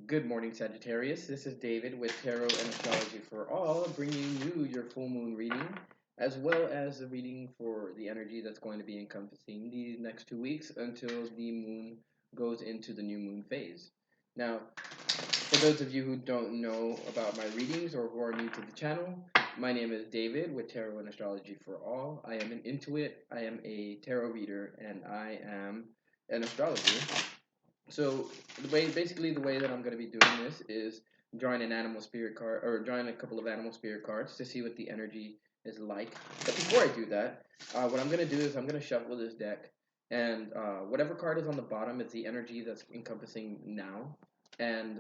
Good morning, Sagittarius. This is David with Tarot and Astrology for All, bringing you your full moon reading, as well as the reading for the energy that's going to be encompassing these next 2 weeks until the moon goes into the new moon phase. Now, for those of you who don't know about my readings or who are new to the channel, my name is David with Tarot and Astrology for All. I am an intuit, I am a tarot reader, and I am an astrologer. So basically the way that I'm going to be doing this is drawing an animal spirit card or drawing a couple of animal spirit cards to see what the energy is like. But before I do that, what I'm going to do is I'm going to shuffle this deck, and whatever card is on the bottom is the energy that's encompassing now, and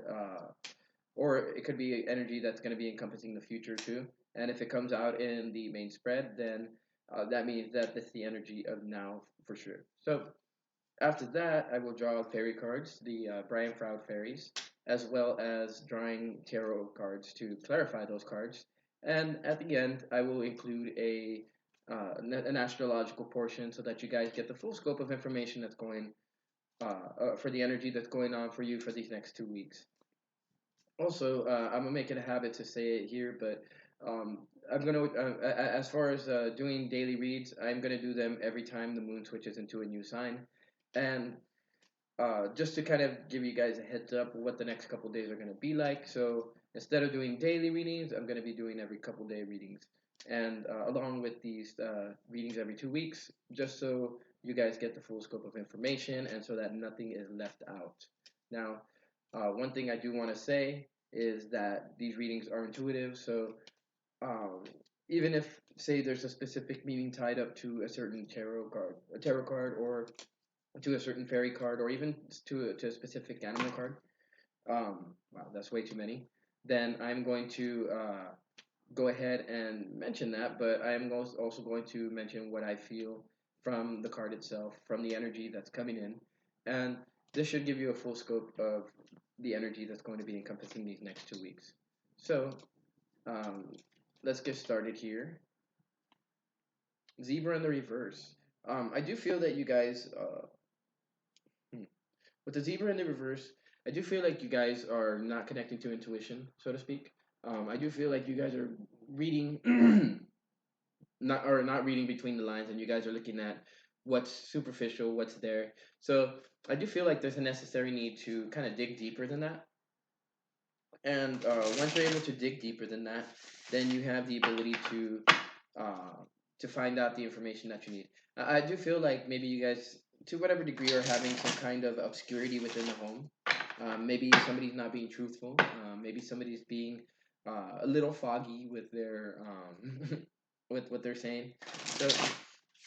or it could be energy that's going to be encompassing the future too. And if it comes out in the main spread, then that means that it's the energy of now for sure. So after that, I will draw fairy cards, the Brian Froud fairies, as well as drawing tarot cards to clarify those cards. And at the end, I will include an astrological portion so that you guys get the full scope of information that's going for the energy that's going on for you for these next 2 weeks. Also, I'm gonna make it a habit to say it here, but I'm gonna as far as doing daily reads, I'm gonna do them every time the moon switches into a new sign, and just to kind of give you guys a heads up what the next couple days are going to be like. So instead of doing daily readings, I'm going to be doing every couple day readings, and along with these readings every 2 weeks, just so you guys get the full scope of information and so that nothing is left out. Now, one thing I do want to say is that these readings are intuitive, so um, even if say there's a specific meaning tied up to a tarot card, or to a certain fairy card, or even to a specific animal card, wow, that's way too many, then I'm going to go ahead and mention that, but I am also going to mention what I feel from the card itself, from the energy that's coming in, and this should give you a full scope of the energy that's going to be encompassing these next 2 weeks. So, um, let's get started here. Zebra in the reverse. I do feel that you guys with the zebra in the reverse, I do feel like you guys are not connecting to intuition, so to speak. I do feel like you guys are reading, not reading between the lines, and you guys are looking at what's superficial, what's there. So I do feel like there's a necessary need to kind of dig deeper than that. And once you're able to dig deeper than that, then you have the ability to find out the information that you need. I do feel like maybe you guys, to whatever degree, are having some kind of obscurity within the home. Maybe somebody's not being truthful. Maybe somebody's being a little foggy with their with what they're saying. So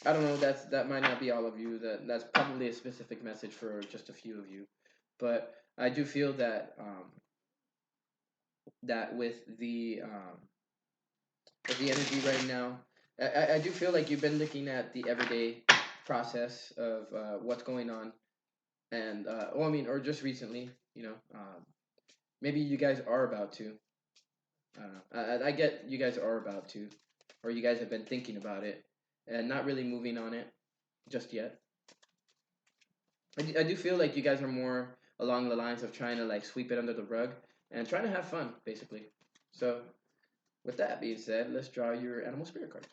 I don't know. That might not be all of you. That's probably a specific message for just a few of you. But I do feel that with the energy right now, I do feel like you've been looking at the everyday process of what's going on, and well, I mean, or just recently, maybe you guys are about to. I don't know. I get you guys are about to, or you guys have been thinking about it and not really moving on it just yet. I do feel like you guys are more along the lines of trying to like sweep it under the rug and trying to have fun, basically. So, with that being said, let's draw your animal spirit card.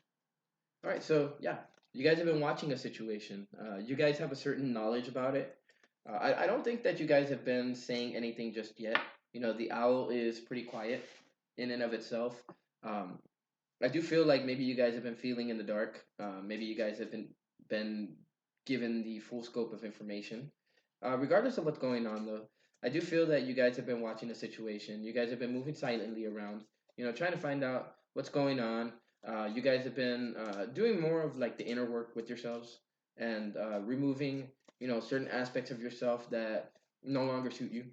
All right, so yeah, you guys have been watching a situation. You guys have a certain knowledge about it. I don't think that you guys have been saying anything just yet. The owl is pretty quiet in and of itself. Um, I do feel like maybe you guys have been feeling in the dark. Maybe you guys have been given the full scope of information. Regardless of what's going on, though, I do feel that you guys have been watching the situation. You guys have been moving silently around, trying to find out what's going on. You guys have been doing more of like the inner work with yourselves, and removing, certain aspects of yourself that no longer suit you,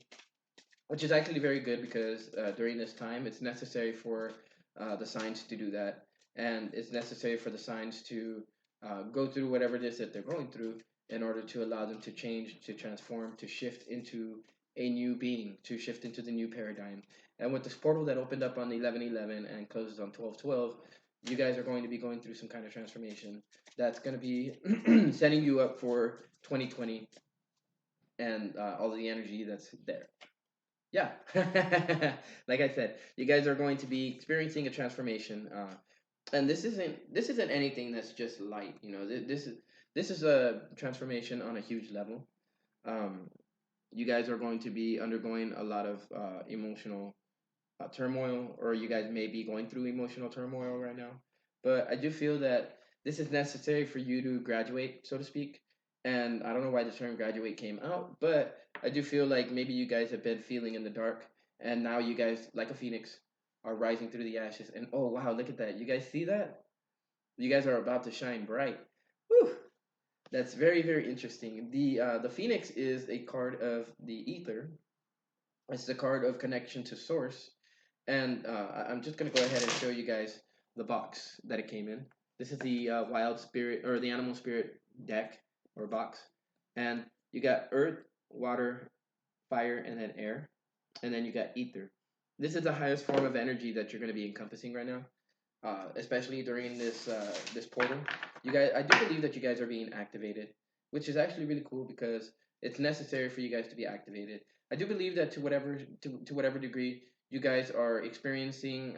which is actually very good because during this time it's necessary for the signs to do that, and it's necessary for the signs to go through whatever it is that they're going through in order to allow them to change, to transform, to shift into a new being, to shift into the new paradigm. And with this portal that opened up on 11/11 and closes on 12/12, you guys are going to be going through some kind of transformation that's going to be setting you up for 2020 and all the energy that's there. yeah, like I said, you guys are going to be experiencing a transformation, and this isn't anything that's just light. This is a transformation on a huge level. Um, you guys are going to be undergoing a lot of emotional turmoil, or you guys may be going through emotional turmoil right now. But I do feel that this is necessary for you to graduate, so to speak. And I don't know why the term graduate came out, but I do feel like maybe you guys have been feeling in the dark, and now you guys, like a phoenix, are rising through the ashes. And oh wow, look at that! You guys see that? You guys are about to shine bright. Whew! That's very very interesting. The phoenix is a card of the ether. It's the card of connection to source, and I'm just going to go ahead and show you guys the box that it came in. This is the wild spirit or the animal spirit deck or box. And you got earth, water, fire, and then air. And then you got ether. This is the highest form of energy that you're going to be encompassing right now, especially during this portal. You guys, I do believe that you guys are being activated, which is actually really cool because it's necessary for you guys to be activated. I do believe that to whatever degree you guys are experiencing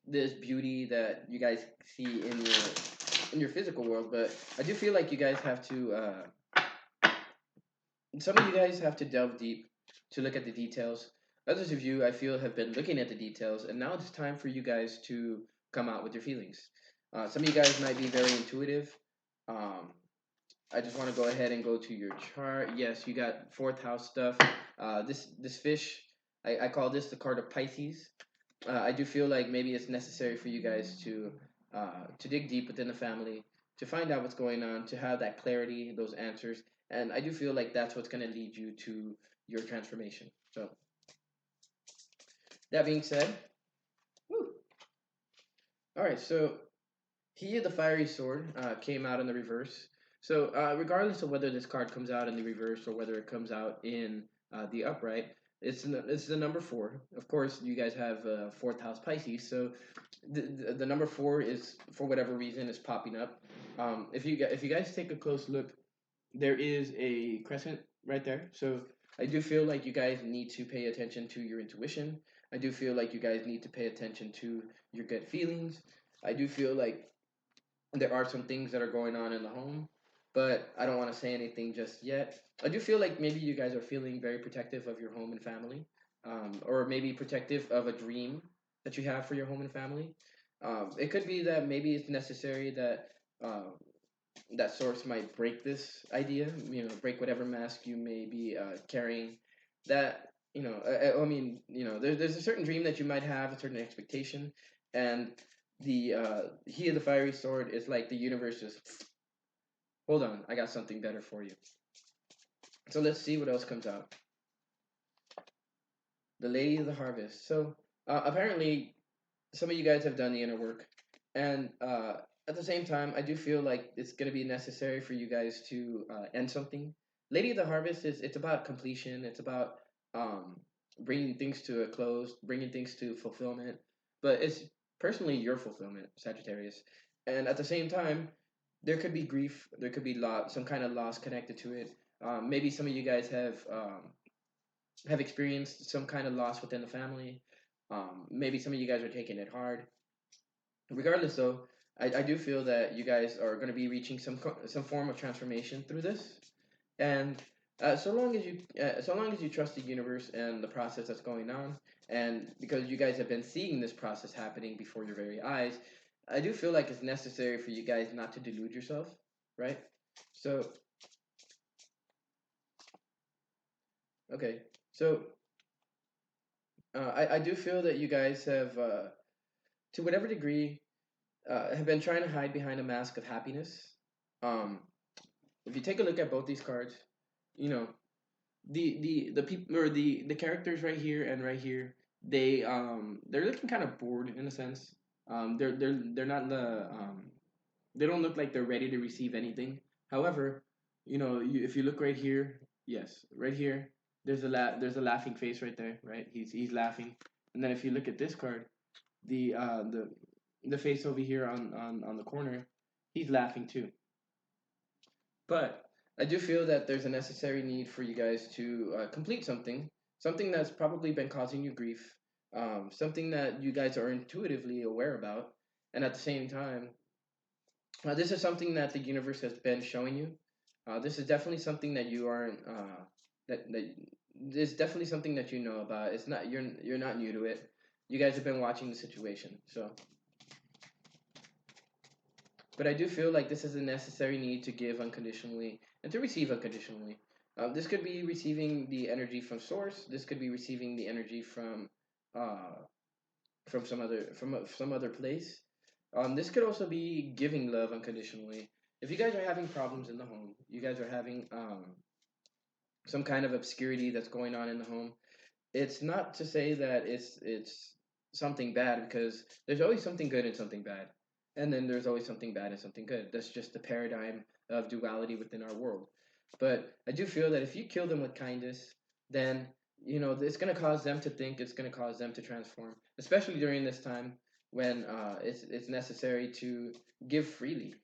this beauty that you guys see in your physical world, but I do feel like you guys have to some of you guys have to delve deep to look at the details. Others of you, I feel, have been looking at the details, and now it's time for you guys to come out with your feelings. Some of you guys might be very intuitive. Um, I just want to go ahead and go to your chart. Yes, you got fourth house stuff. This fish, I call this the card of Pisces. I do feel like maybe it's necessary for you guys to dig deep within the family, to find out what's going on, to have that clarity, those answers, and I do feel like that's what's going to lead you to your transformation. So that being said, woo, all right. So he, the fiery sword, came out in the reverse. So regardless of whether this card comes out in the reverse or whether it comes out in the upright, it's the number four. Of course, you guys have fourth house Pisces, so the number four is for whatever reason is popping up. If you guys take a close look, there is a crescent right there. So I do feel like you guys need to pay attention to your intuition. I do feel like you guys need to pay attention to your gut feelings. I do feel like there are some things that are going on in the home, but I don't want to say anything just yet. I do feel like maybe you guys are feeling very protective of your home and family, or maybe protective of a dream that you have for your home and family. It could be that maybe it's necessary that that source might break this idea, break whatever mask you may be carrying. That, I mean, there's a certain dream that you might have, a certain expectation, and he of the fiery sword is like the universe just, hold on, I got something better for you. So let's see what else comes out. The Lady of the Harvest. So apparently, some of you guys have done the inner work, and at the same time, I do feel like it's going to be necessary for you guys to end something. Lady of the Harvest is it's about completion. It's about bringing things to a close, bringing things to fulfillment. But it's personally your fulfillment, Sagittarius. And at the same time, there could be grief. There could be some kind of loss connected to it. Maybe some of you guys have experienced some kind of loss within the family. Maybe some of you guys are taking it hard. Regardless, though, I do feel that you guys are going to be reaching some form of transformation through this, and so long as you trust the universe and the process that's going on, and because you guys have been seeing this process happening before your very eyes, I do feel like it's necessary for you guys not to delude yourself, right? So okay, so I do feel that you guys have, to whatever degree, have been trying to hide behind a mask of happiness. Um, if you take a look at both these cards, you know the people or the characters right here and right here, they're looking kind of bored in a sense. They're not they don't look like they're ready to receive anything. However, if you look right here, yes, right here, there's a laughing face right there, right? He's laughing, and then if you look at this card, the uh the the face over here on the corner, he's laughing too. But I do feel that there's a necessary need for you guys to complete something, something that's probably been causing you grief, something that you guys are intuitively aware about, and at the same time, this is something that the universe has been showing you. This is definitely something that you aren't that is definitely something that you know about. It's not you're not new to it. You guys have been watching the situation, so. But I do feel like this is a necessary need to give unconditionally and to receive unconditionally. This could be receiving the energy from source. This could be receiving the energy uh, from some other place. This could also be giving love unconditionally. If you guys are having problems in the home, you guys are having some kind of obscurity that's going on in the home. It's not to say that it's something bad, because there's always something good and something bad, and then there's always something bad and something good. That's just the paradigm of duality within our world. But I do feel that if you kill them with kindness, then it's going to cause them to think, it's going to cause them to transform, especially during this time when it's necessary to give freely.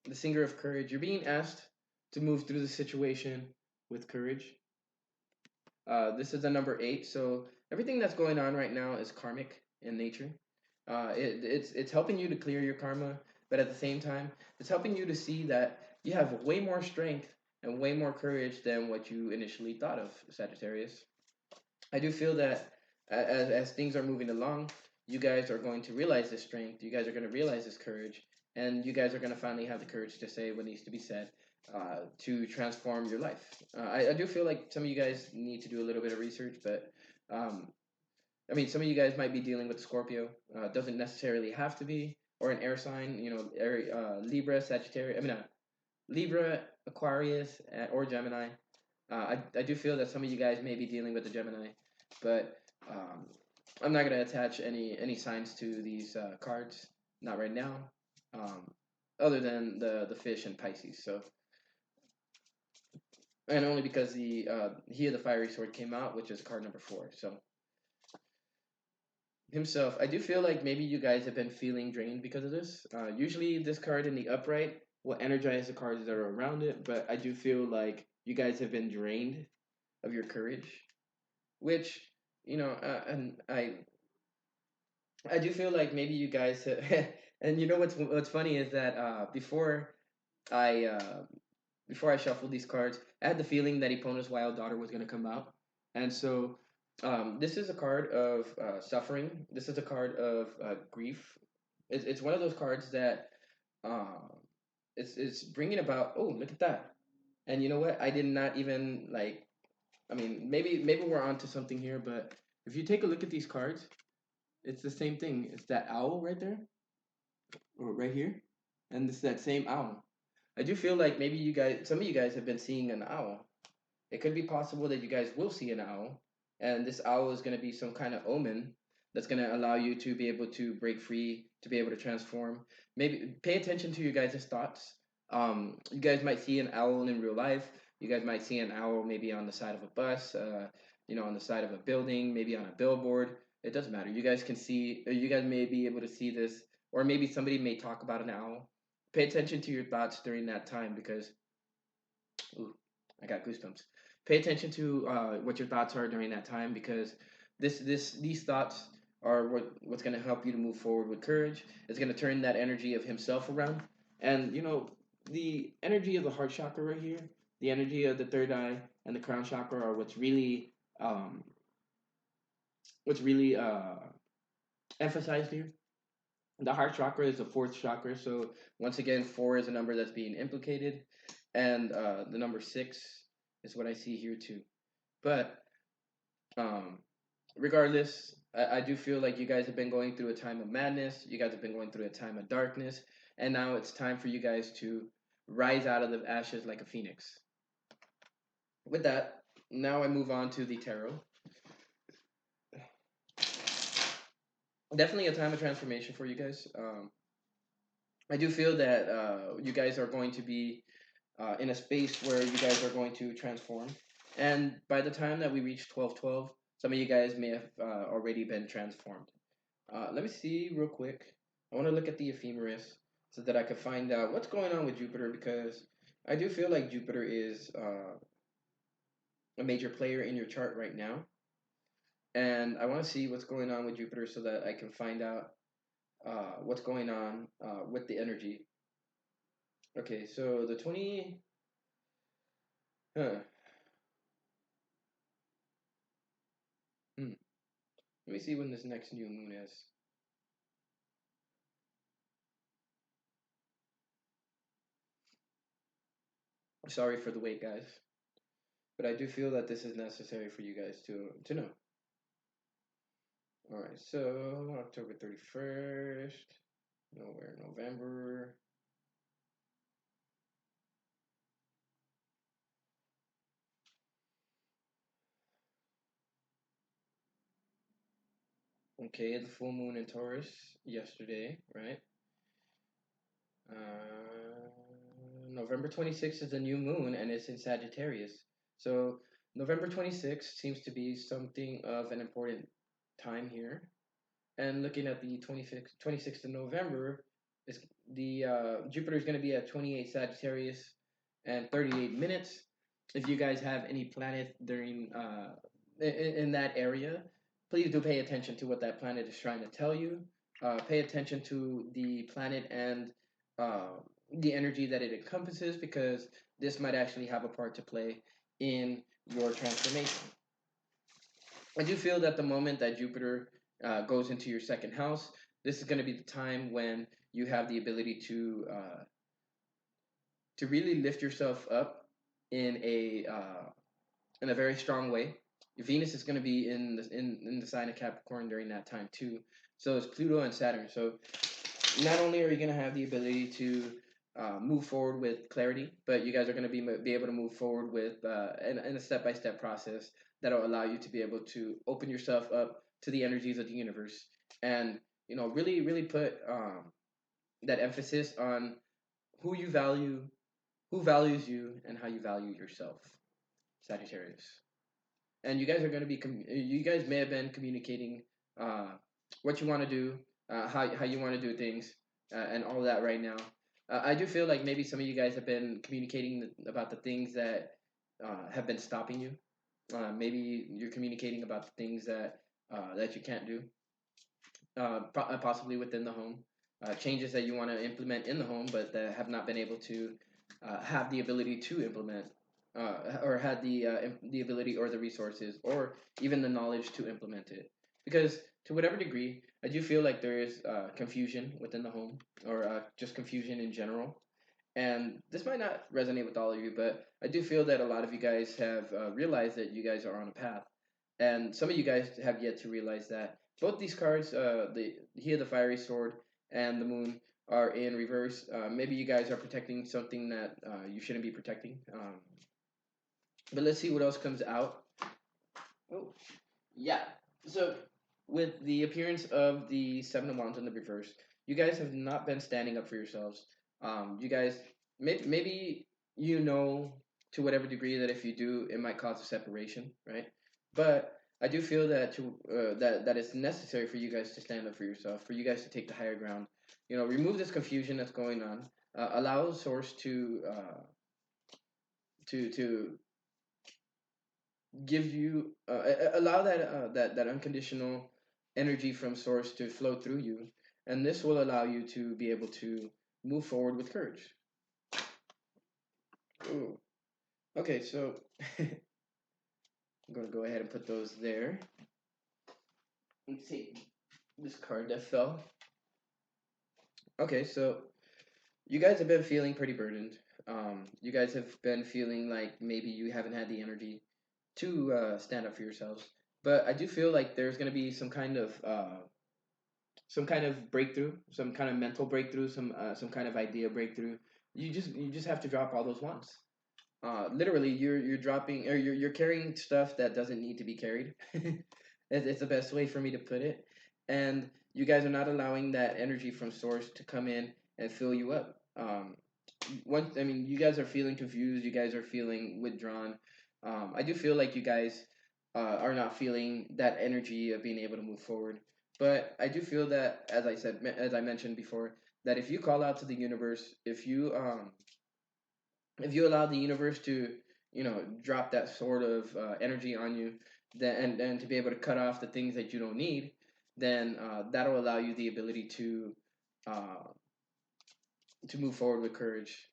The singer of courage, you're being asked to move through the situation with courage. This is the number 8. So everything that's going on right now is karmic in nature. It's helping you to clear your karma, but at the same time, it's helping you to see that you have way more strength and way more courage than what you initially thought of, Sagittarius. I do feel that as things are moving along, you guys are going to realize this strength. You guys are going to realize this courage, and you guys are going to finally have the courage to say what needs to be said to transform your life. I do feel like some of you guys need to do a little bit of research, but um, I mean, some of you guys might be dealing with Scorpio. Doesn't necessarily have to be, or an air sign. Libra, Sagittarius. Libra, Aquarius, or Gemini. I do feel that some of you guys may be dealing with the Gemini, but I'm not gonna attach any signs to these cards. Not right now. Um, Other than the fish and Pisces. So, and only because the he of the fiery sword came out, which is card number 4. So himself, I do feel like maybe you guys have been feeling drained because of this. Usually, this card in the upright will energize the cards that are around it, but I do feel like you guys have been drained of your courage, which and I do feel like maybe you guys have, and what's funny is that I uh, before I shuffled these cards, I had the feeling that Epona's Wild Daughter was going to come out, and so this is a card of suffering. This is a card of grief. It's one of those cards that uh, it's bringing about. Oh, look at that! And you know what? I did not even like. I mean, maybe we're onto something here, but if you take a look at these cards, it's the same thing. It's that owl right there, or right here, and it's that same owl. I do feel like maybe some of you guys have been seeing an owl. It could be possible that you guys will see an owl, and this owl is going to be some kind of omen that's going to allow you to be able to break free, to be able to transform. Maybe pay attention to your guys' thoughts. You guys might see an owl in real life. You guys might see an owl maybe on the side of a bus, on the side of a building, maybe on a billboard. It doesn't matter. You guys can see, you guys may be able to see this, or maybe somebody may talk about an owl. Pay attention to your thoughts during that time, because, ooh, I got goosebumps. Pay attention to what your thoughts are during that time, because these thoughts are what's going to help you to move forward with courage. It's going to turn that energy of himself around, and the energy of the heart chakra right here, the energy of the third eye and the crown chakra are um, what's really emphasized here. The heart chakra is the fourth chakra, so once again, 4 is a number that's being implicated, and the number 6 is what I see here too. But um, regardless, I do feel like you guys have been going through a time of madness. You guys have been going through a time of darkness, and now it's time for you guys to rise out of the ashes like a phoenix. With that, now I move on to the tarot. Definitely a time of transformation for you guys. I do feel that you guys are going to be in a space where you guys are going to transform. And by the time that we reach 12/12, some of you guys may have already been transformed. Let me see real quick. I want to look at the ephemeris so that I could find out what's going on with Jupiter, because I do feel like Jupiter is a major player in your chart right now. And I want to see what's going on with Jupiter so that I can find out what's going on with the energy. Okay, so the 20. Huh. Hmm. Let me see when this next new moon is. Sorry for the wait, guys, but I do feel that this is necessary for you guys to know. All right, so October 31st. Nowhere, November. Okay, the full moon in Taurus yesterday, right? November 26th is the new moon and it's in Sagittarius. So November 26th seems to be something of an important time here. And looking at the 26th of November, is the Jupiter is going to be at 28 Sagittarius and 38 minutes. If you guys have any planet during in that area, please do pay attention to what that planet is trying to tell you. Pay attention to the planet and uh, the energy that it encompasses because this might actually have a part to play in your transformation. I do feel that the moment that Jupiter goes into your second house, this is going to be the time when you have the ability to really lift yourself up in a very strong way. Venus is going to be in the sign of Capricorn during that time too. So it's Pluto and Saturn. So not only are you going to have the ability to move forward with clarity, but you guys are going to be able to move forward with in a step by step process that'll allow you to be able to open yourself up to the energies of the universe, and really put that emphasis on who you value, who values you, and how you value yourself, Sagittarius. And you guys are going to be you guys may have been communicating uh, what you want to do, how you want to do things, and all of that right now. I do feel like maybe some of you guys have been communicating about the things that have been stopping you. Maybe you're communicating about the things that you can't do, possibly within the home. Changes that you want to implement in the home, but that have not been able to have the ability to implement, or had the ability or the resources or even the knowledge to implement it. Because to whatever degree, I do feel like there is confusion within the home, or just confusion in general. And this might not resonate with all of you, but I do feel that a lot of you guys have realized that you guys are on a path, and some of you guys have yet to realize that both these cards, the Fiery Sword and the Moon, are in reverse. Maybe you guys are protecting something that you shouldn't be protecting. But let's see what else comes out. Oh, yeah. So with the appearance of the Seven of Wands in the reverse, you guys have not been standing up for yourselves. You guys, maybe you know to whatever degree that if you do, it might cause a separation, right? But I do feel that that it's necessary for you guys to stand up for yourself, for you guys to take the higher ground. Remove this confusion that's going on. Allow the source to give you allow that unconditional energy from source to flow through you, and this will allow you to be able to move forward with courage. Ooh. Okay, so I'm going to go ahead and put those there. Let's see this card that fell. Okay, so you guys have been feeling pretty burdened. You guys have been feeling like maybe you haven't had the energy to stand up for yourselves. But I do feel like there's going to be some kind of breakthrough, some kind of mental breakthrough, some kind of idea breakthrough. You just have to drop all those wands. Literally, you're dropping, or you're carrying stuff that doesn't need to be carried. It's the best way for me to put it. And you guys are not allowing that energy from source to come in and fill you up. You guys are feeling confused. You guys are feeling withdrawn. I do feel like you guys are not feeling that energy of being able to move forward. But I do feel that, as I mentioned before, that if you call out to the universe, if you allow the universe to, drop that sort of energy on you, and to be able to cut off the things that you don't need, then that'll allow you the ability uh, to move forward with courage.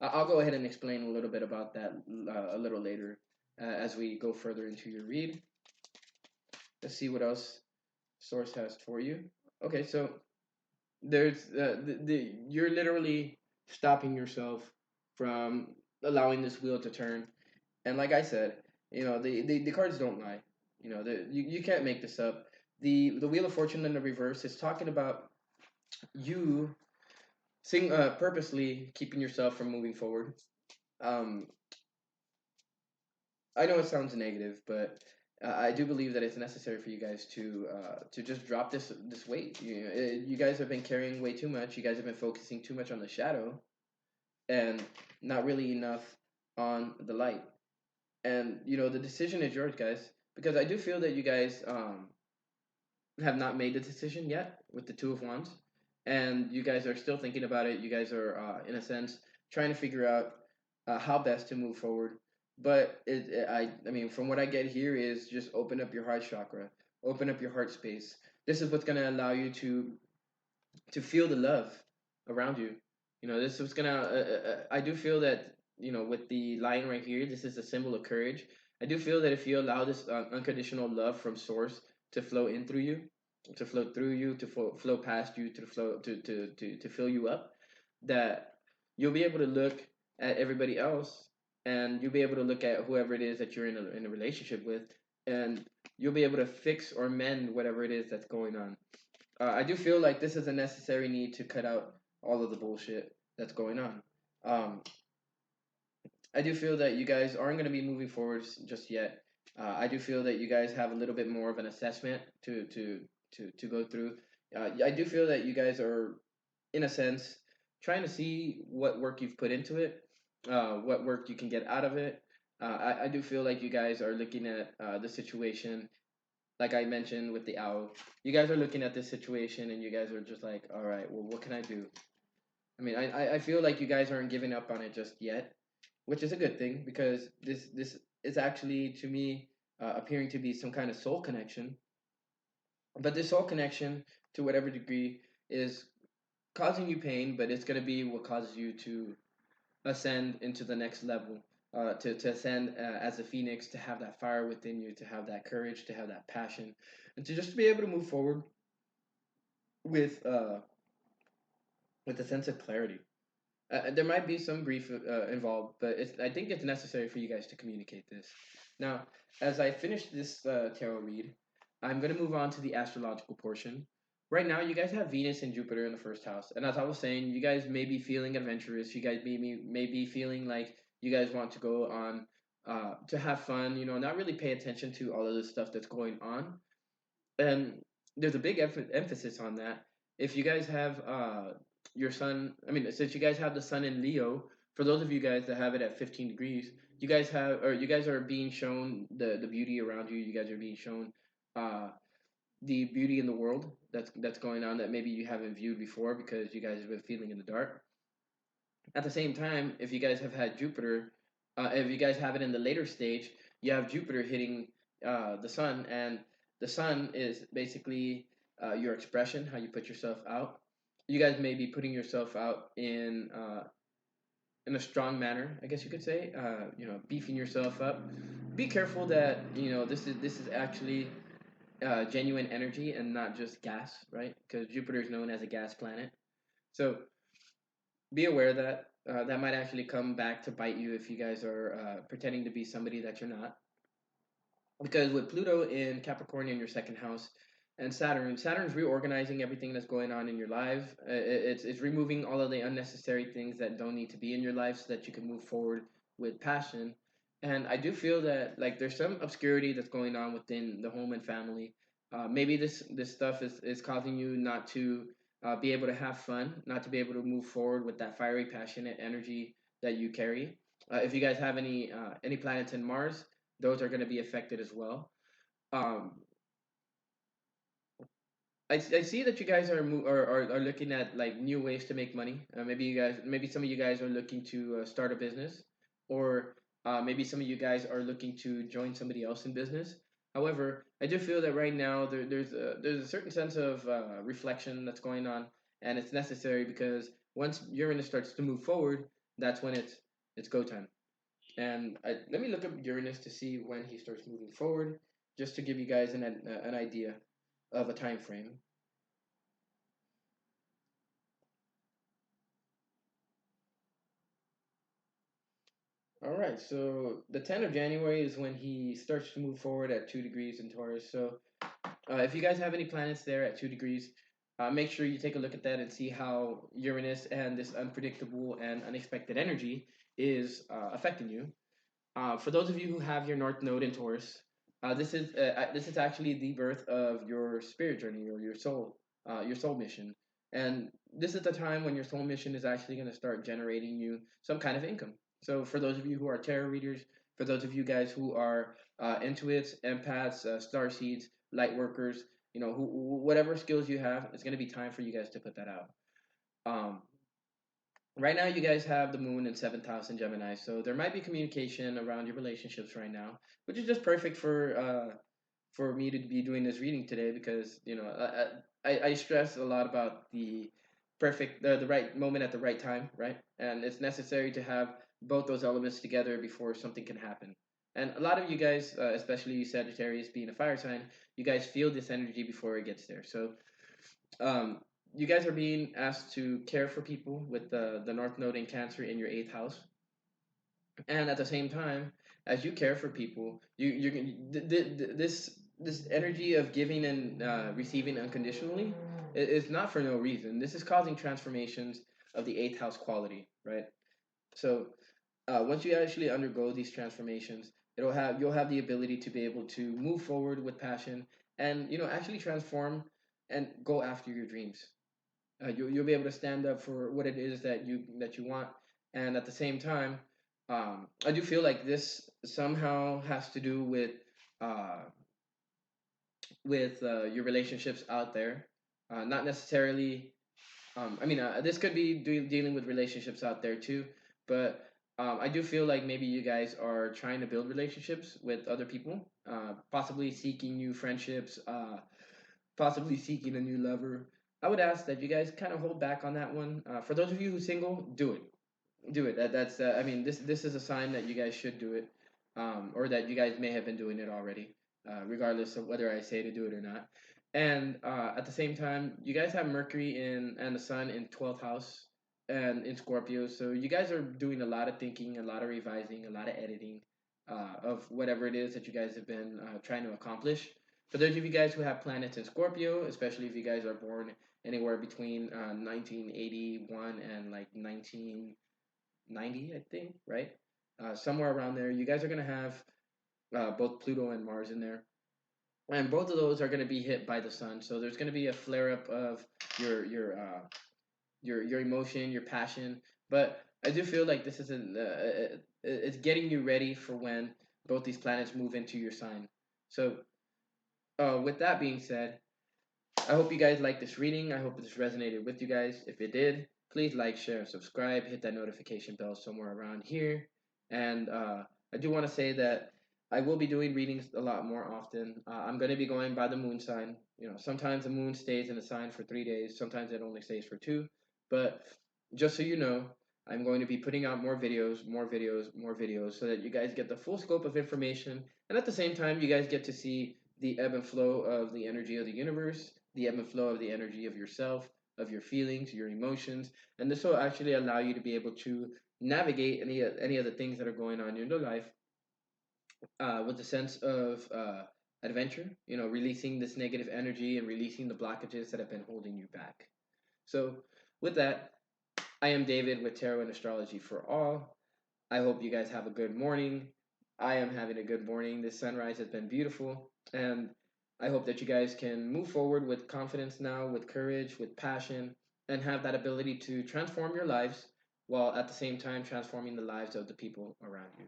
I'll go ahead and explain a little bit about that a little later as we go further into your read. Let's see what else Source has for you. Okay, so there's you're literally stopping yourself from allowing this wheel to turn. And like I said, the cards don't lie. You can't make this up. The Wheel of Fortune in the reverse is talking about you purposely keeping yourself from moving forward. Um, I know it sounds negative, but I do believe that it's necessary for you guys to just drop this weight. You guys have been carrying way too much. You guys have been focusing too much on the shadow and not really enough on the light. And the decision is yours, guys. Because I do feel that you guys have not made the decision yet with the Two of Wands, and you guys are still thinking about it. You guys are, in a sense, trying to figure out how best to move forward. But I mean, from what I get here is just open up your heart chakra, open up your heart space. This is what's gonna allow you to feel the love around you. This is what's gonna. I do feel that with the lion right here, this is a symbol of courage. I do feel that if you allow this unconditional love from source to flow in through you, to flow through you, to flow past you, to flow to fill you up, that you'll be able to look at everybody else, and you'll be able to look at whoever it is that you're in a relationship with, and you'll be able to fix or mend whatever it is that's going on. I do feel like this is a necessary need to cut out all of the bullshit that's going on. Um, I do feel that you guys aren't going to be moving forward just yet. I do feel that you guys have a little bit more of an assessment to go through. I do feel that you guys are, in a sense, trying to see what work you've put into it, what work you can get out of it. I do feel like you guys are looking at the situation like I mentioned with the owl, you guys are looking at this situation and you guys are just like, all right, well, what can I do? I mean, I feel like you guys aren't giving up on it just yet, which is a good thing because this is actually to me appearing to be some kind of soul connection. But this soul connection, to whatever degree, is causing you pain, but it's going to be what causes you to ascend into the next level, to ascend as a phoenix, to have that fire within you, to have that courage, to have that passion, and to just be able to move forward with uh, with a sense of clarity. There might be some grief involved, but I think it's necessary for you guys to communicate this. Now, as I finish this tarot read, I'm going to move on to the astrological portion. Right now, you guys have Venus and Jupiter in the first house. And as I was saying, you guys may be feeling adventurous. You guys may be feeling like you guys want to go on to have fun, not really pay attention to all of the stuff that's going on. And there's a big emphasis on that. If you guys have your sun, I mean, since you guys have the sun in Leo, for those of you guys that have it at 15 degrees, you guys are being shown the beauty around you. You guys are being shown uh, the beauty in the world that's going on that maybe you haven't viewed before because you guys have been feeling in the dark. At the same time, if you guys have had Jupiter, if you guys have it in the later stage, you have Jupiter hitting the sun, and the sun is basically your expression, how you put yourself out. You guys may be putting yourself out in a strong manner, I guess you could say. Beefing yourself up. Be careful that this is actually genuine energy and not just gas, right? Because Jupiter is known as a gas planet. So be aware that that might actually come back to bite you if you guys are pretending to be somebody that you're not. Because with Pluto in Capricorn in your second house, and Saturn's reorganizing everything that's going on in your life. It's removing all of the unnecessary things that don't need to be in your life so that you can move forward with passion. And I do feel that like there's some obscurity that's going on within the home and family. Maybe this stuff is causing you not to be able to have fun, not to be able to move forward with that fiery, passionate energy that you carry. If you guys have any planets in Mars, those are going to be affected as well. Um, I see that you guys are looking at like new ways to make money. Maybe some of you guys are looking to start a business, or Maybe some of you guys are looking to join somebody else in business. However, I do feel that right now there's a certain sense of reflection that's going on, and it's necessary because once Uranus starts to move forward, that's when it's go time. And let me look up Uranus to see when he starts moving forward, just to give you guys an idea of a time frame. All right, so the 10th of January is when he starts to move forward at 2 degrees in Taurus. So if you guys have any planets there at 2 degrees, make sure you take a look at that and see how Uranus and this unpredictable and unexpected energy is affecting you. For those of you who have your North Node in Taurus, this is actually the birth of your spirit journey or your soul mission, and this is the time when your soul mission is actually going to start generating you some kind of income. So, for those of you who are tarot readers, for those of you guys who are intuits, empaths, star seeds, light workers, whatever skills you have, it's going to be time for you guys to put that out. Um, right now you guys have the moon in seventh house in Gemini, so there might be communication around your relationships right now, which is just perfect for me to be doing this reading today because I stress a lot about the right moment at the right time, right? And it's necessary to have both those elements together before something can happen. And a lot of you guys, especially you Sagittarius being a fire sign, you guys feel this energy before it gets there. So um, you guys are being asked to care for people with the North Node in Cancer in your eighth house, and at the same time, as you care for people, this energy of giving and receiving unconditionally is not for no reason. This is causing transformations of the eighth house quality, right? So once you actually undergo these transformations, you'll have the ability to be able to move forward with passion and actually transform and go after your dreams. You'll be able to stand up for what it is that you want, and at the same time, I do feel like this somehow has to do uh, with your relationships out there, not necessarily. This could be dealing with relationships out there too, but I do feel like maybe you guys are trying to build relationships with other people, possibly seeking new friendships, possibly seeking a new lover. I would ask that you guys kind of hold back on that one. For those of you who's single, do it. Do it. That's. This is a sign that you guys should do it, or that you guys may have been doing it already, regardless of whether I say to do it or not. And at the same time, you guys have Mercury in and the Sun in 12th house and in Scorpio, so you guys are doing a lot of thinking, a lot of revising, a lot of editing of whatever it is that you guys have been trying to accomplish. For those of you guys who have planets in Scorpio, especially if you guys are born anywhere between 1981 and like 1990, I think, right? Somewhere around there, you guys are going to have both Pluto and Mars in there. And both of those are going to be hit by the sun, so there's going to be a flare up of your your uh, your emotion, your passion. But I do feel like this is it's getting you ready for when both these planets move into your sign. So with that being said, I hope you guys like this reading. I hope this resonated with you guys. If it did, please like, share, and subscribe. Hit that notification bell somewhere around here. And I do want to say that I will be doing readings a lot more often. I'm going to be going by the moon sign. Sometimes the moon stays in a sign for 3 days. Sometimes it only stays for two. But just so you know, I'm going to be putting out more videos, more videos, more videos, so that you guys get the full scope of information. And at the same time, you guys get to see the ebb and flow of the energy of the universe, the ebb and flow of the energy of yourself, of your feelings, your emotions, and this will actually allow you to be able to navigate any of the things that are going on in your life with a sense of adventure. Releasing this negative energy and releasing the blockages that have been holding you back. So, with that, I am David with Tarot and Astrology for All. I hope you guys have a good morning. I am having a good morning. This sunrise has been beautiful. And I hope that you guys can move forward with confidence now, with courage, with passion, and have that ability to transform your lives while at the same time transforming the lives of the people around you.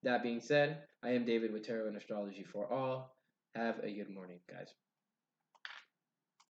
That being said, I am David with Tarot and Astrology for All. Have a good morning, guys.